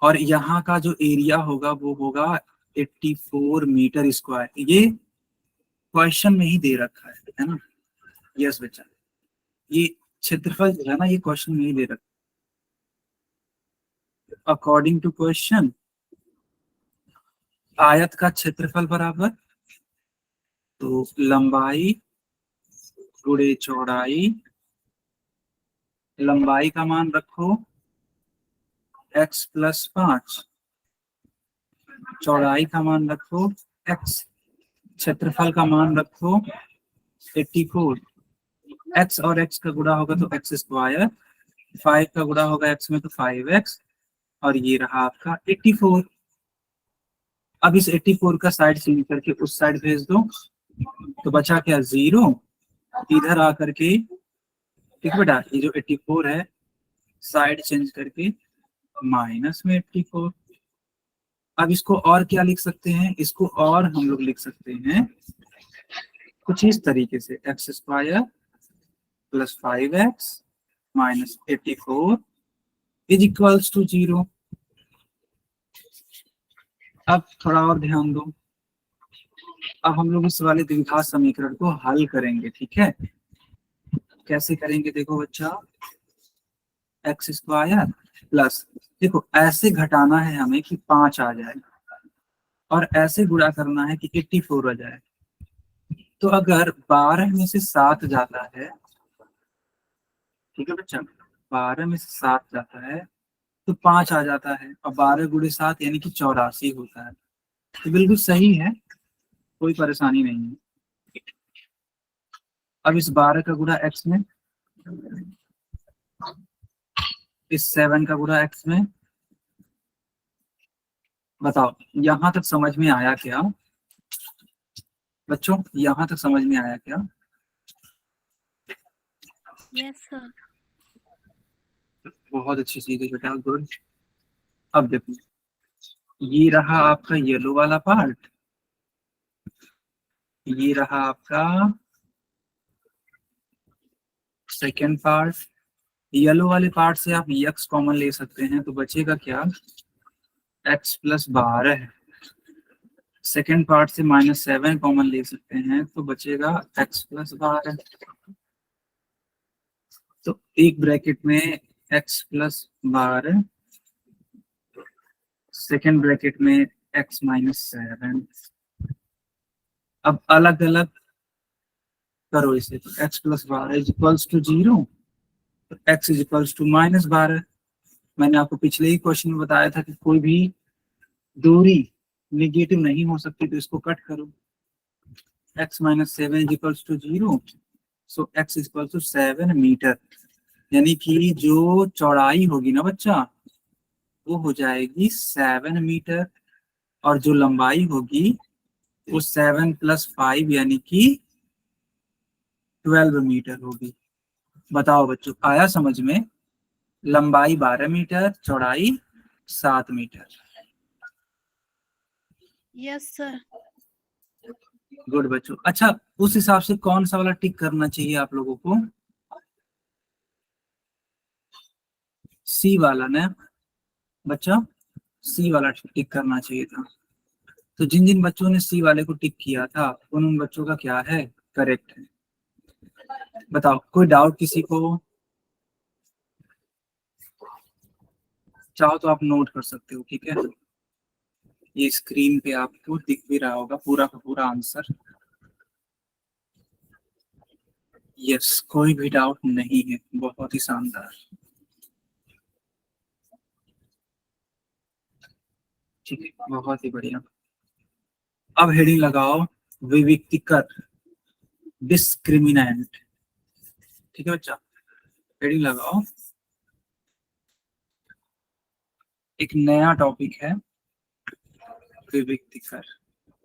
A: और यहाँ का जो एरिया होगा वो होगा 84 मीटर स्क्वायर। ये क्वेश्चन में ही दे रखा है ना? यस बच्चा, ये क्षेत्रफल जो है ना ये क्वेश्चन में ही दे रखा है। अकॉर्डिंग टू क्वेश्चन, आयत का क्षेत्रफल बराबर, तो लंबाई गुणे चौड़ाई, लंबाई का मान रखो x प्लस 5, चौड़ाई का मान रखो x, क्षेत्रफल का मान रखो 84। x और x का गुणा होगा तो x स्क्वायर, 5 का गुणा होगा x में तो 5x, और ये रहा आपका 84। अब इस 84 का साइड चेंज करके उस साइड भेज दो, तो बचा क्या, 0। इधर आकर के, ठीक है बेटा, ये जो 84 है साइड चेंज करके माइनस में 84। अब इसको और क्या लिख सकते हैं, इसको और हम लोग लिख सकते हैं कुछ इस तरीके से, x square plus 5x minus 84 is equals to 0। अब थोड़ा और ध्यान दो, अब हम लोग इस वाले द्विघात समीकरण को हल करेंगे। ठीक है, कैसे करेंगे देखो बच्चा, एक्स स्क्वायर प्लस, देखो ऐसे घटाना है हमें कि 5 आ जाए, और ऐसे गुणा करना है कि 84 आ जाए। तो अगर 12 में से 7 जाता है, ठीक है बच्चा, 12 में से 7 जाता है तो 5 आ जाता है, और 12 गुणे 7 यानी कि 84 होता है। तो बिल्कुल सही है, कोई परेशानी नहीं है। अब इस 12 का गुणा x में, इस 7 का गुणा x में, बताओ यहां तक समझ में आया क्या बच्चों, यहां तक समझ में आया क्या?
B: Yes sir.
A: बहुत अच्छी चीज है बेटा, गुड। अब देखो, ये रहा आपका येलो वाला पार्ट, ये रहा आपका सेकेंड पार्ट। येलो वाले पार्ट से आप x कॉमन ले सकते हैं, तो बचेगा क्या, x प्लस 12। सेकेंड पार्ट से -7 कॉमन ले सकते हैं, तो बचेगा x प्लस 12। तो एक ब्रैकेट में x प्लस 12, सेकेंड ब्रैकेट में x माइनस 7। अब अलग अलग करो इसे, तो x plus 12 is equals to 0, तो x इज इक्वल्स टू -12। मैंने आपको पिछले ही क्वेश्चन में बताया था कि कोई भी दूरी निगेटिव नहीं हो सकती, तो इसको कट करो। x minus 7 is equals to 0, so x is equal to 7 metre. यानी कि जो चौड़ाई होगी ना बच्चा, वो हो जाएगी 7 मीटर, और जो लंबाई होगी वो 7 प्लस 5 यानी कि 12 मीटर होगी। बताओ बच्चों, आया समझ में? लंबाई 12 मीटर, चौड़ाई 7 मीटर।
B: Yes sir.
A: गुड बच्चों। अच्छा, उस हिसाब से कौन सा वाला टिक करना चाहिए आप लोगों को? सी वाला ना बच्चा, सी वाला टिक करना चाहिए था। तो जिन जिन बच्चों ने सी वाले को टिक किया था उन बच्चों का क्या है, करेक्ट है। बताओ, कोई डाउट किसी को? चाहो तो आप नोट कर सकते हो, ठीक है। ये स्क्रीन पे आपको दिख भी रहा होगा पूरा का पूरा आंसर। यस, कोई भी डाउट नहीं है, बहुत ही शानदार। ठीक है, बहुत ही बढ़िया। अब हेडिंग लगाओ, विविक्तिकर, डिस्क्रिमिनेंट। ठीक है बच्चा, हेडिंग लगाओ। एक नया टॉपिक है, विविक्तिकर,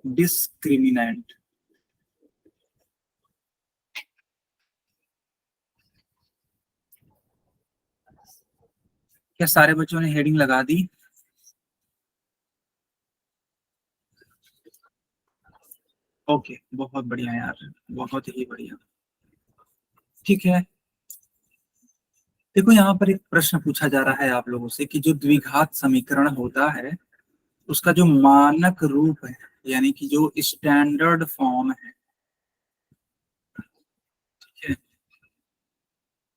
A: डिस्क्रिमिनेंट। क्या सारे बच्चों ने हेडिंग लगा दी? ओके, बहुत बढ़िया यार, बहुत ही बढ़िया। ठीक है, देखो यहाँ पर एक प्रश्न पूछा जा रहा है आप लोगों से कि जो द्विघात समीकरण होता है उसका जो मानक रूप है, यानी कि जो स्टैंडर्ड फॉर्म है, ठीक है,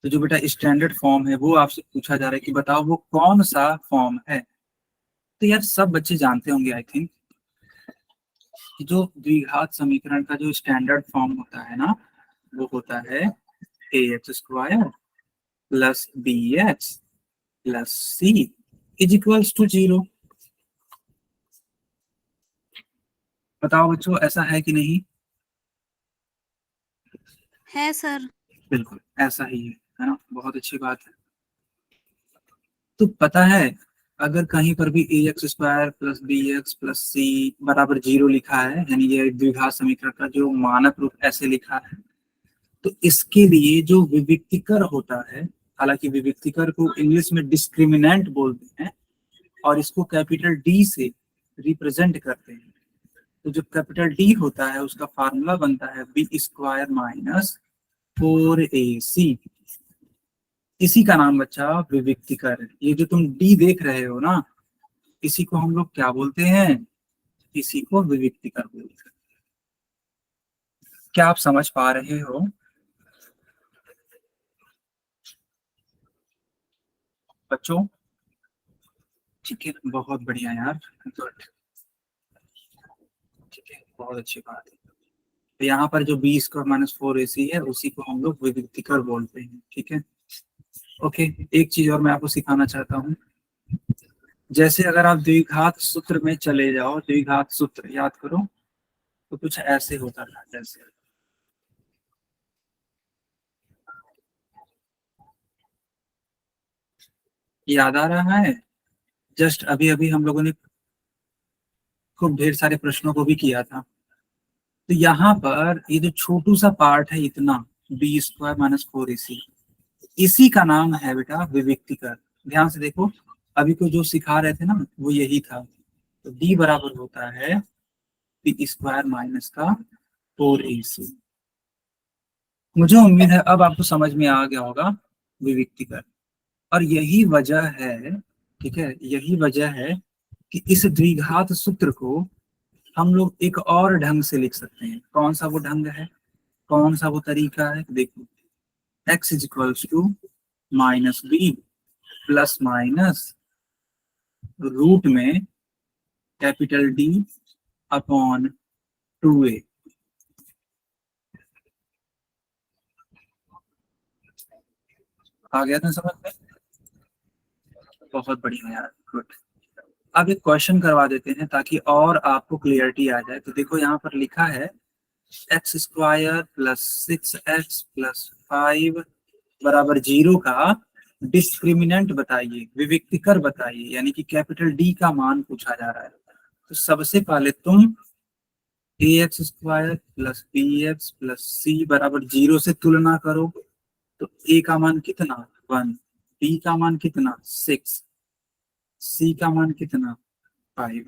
A: तो जो बेटा स्टैंडर्ड फॉर्म है वो आपसे पूछा जा रहा है कि बताओ वो कौन सा फॉर्म है। तो यार सब बच्चे जानते होंगे आई थिंक कि जो द्विघात समीकरण का जो स्टैंडर्ड फॉर्म होता है ना, वो होता है A X square plus B X plus C is equals to 0। बताओ बच्चों, ऐसा है कि नहीं?
B: है सर।
A: बिल्कुल ऐसा ही है ना, बहुत अच्छी बात है। तो पता है, अगर कहीं पर भी A X square plus B X plus C बराबर 0 लिखा है, यानी ये द्विघात समीकरण का जो मानक रूप ऐसे लिखा है, तो इसके लिए जो विविक्तिकर होता है, हालांकि विविक्तिकर को इंग्लिश में डिस्क्रिमिनेंट बोलते हैं और इसको कैपिटल डी से रिप्रेजेंट करते हैं। तो जो कैपिटल डी होता है उसका फार्मूला बनता है बी स्क्वायर माइनस 4ac। इसी का नाम बच्चा विविक्तिकर है। ये जो तुम डी देख रहे हो ना, इसी को हम लोग क्या बोलते हैं? इसी को विविक्तिकर बोलते हैं। क्या आप समझ पा रहे हो बच्चों? ठीक है, बहुत बढ़िया यार, गुड। ठीक है, बहुत अच्छी बात है। तो यहाँ पर जो बी स्क्वायर माइनस 4ac है उसी को हम लोग विविक्तिकर बोलते हैं, ठीक है। ओके, एक चीज और मैं आपको सिखाना चाहता हूँ। जैसे अगर आप द्विघात सूत्र में चले जाओ, द्विघात सूत्र याद करो, तो कुछ ऐसे होता था। जैसे याद आ रहा है, जस्ट अभी अभी हम लोगों ने खूब ढेर सारे प्रश्नों को भी किया था। तो यहाँ पर ये जो छोटू सा पार्ट है इतना, बी स्क्वायर माइनस 4ac, इसी का नाम है बेटा विविक्तिकर। ध्यान से देखो, अभी को जो सिखा रहे थे ना वो यही था। तो d बराबर होता है बी स्क्वायर माइनस का 4ac। मुझे उम्मीद है अब आपको समझ में आ गया होगा विविक्तिकर। और यही वजह है, ठीक है, यही वजह है कि इस द्विघात सूत्र को हम लोग एक और ढंग से लिख सकते हैं। कौन सा वो ढंग है, कौन सा वो तरीका है? देखो, x is equals to minus b plus minus root में कैपिटल डी अपॉन 2a। आ गया था समझ में? बहुत बढ़िया यार, गुड। अब एक क्वेश्चन करवा देते हैं ताकि और आपको क्लियरिटी आ जाए। तो देखो यहाँ पर लिखा है x square plus 6x plus 5 बराबर 0 का डिस्क्रिमिनेंट बताइए, विविक्तिकर बताइए, यानी कि कैपिटल डी का मान पूछा जा रहा है। तो सबसे पहले तुम A X square plus B X plus C बराबर 0 से तुलना करो। तो ए का मान कितना 1, बी का मान कितना 6, सी का मान कितना 5।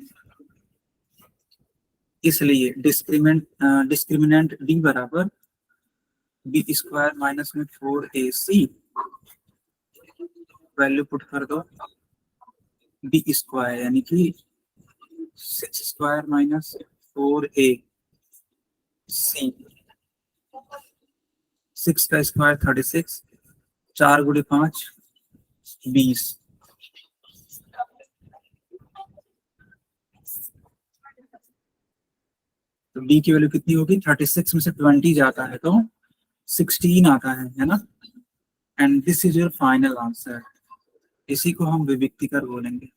A: इसलिए डिस्क्रिमिनेंट डी बराबर बी स्क्वायर माइनस में 4ac, वैल्यू पुट कर दो बी स्क्वायर यानी कि 6 स्क्वायर माइनस 4ac, 6 का स्क्वायर 36, 4 गुणे 5 20। तो b की वैल्यू कितनी होगी, 36 में से 20 जाता है तो 16 आता है ना। And this is your final answer. इसी को हम विविक्तिकर बोलेंगे।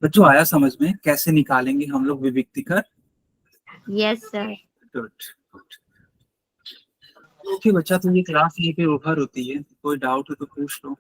A: बच्चों आया समझ में कैसे निकालेंगे हम लोग विविक्तिकर?
C: Yes sir.
A: गुड। ओके बच्चा, तो ये क्लास यहीं पे ओवर होती है, कोई डाउट हो तो पूछ लो।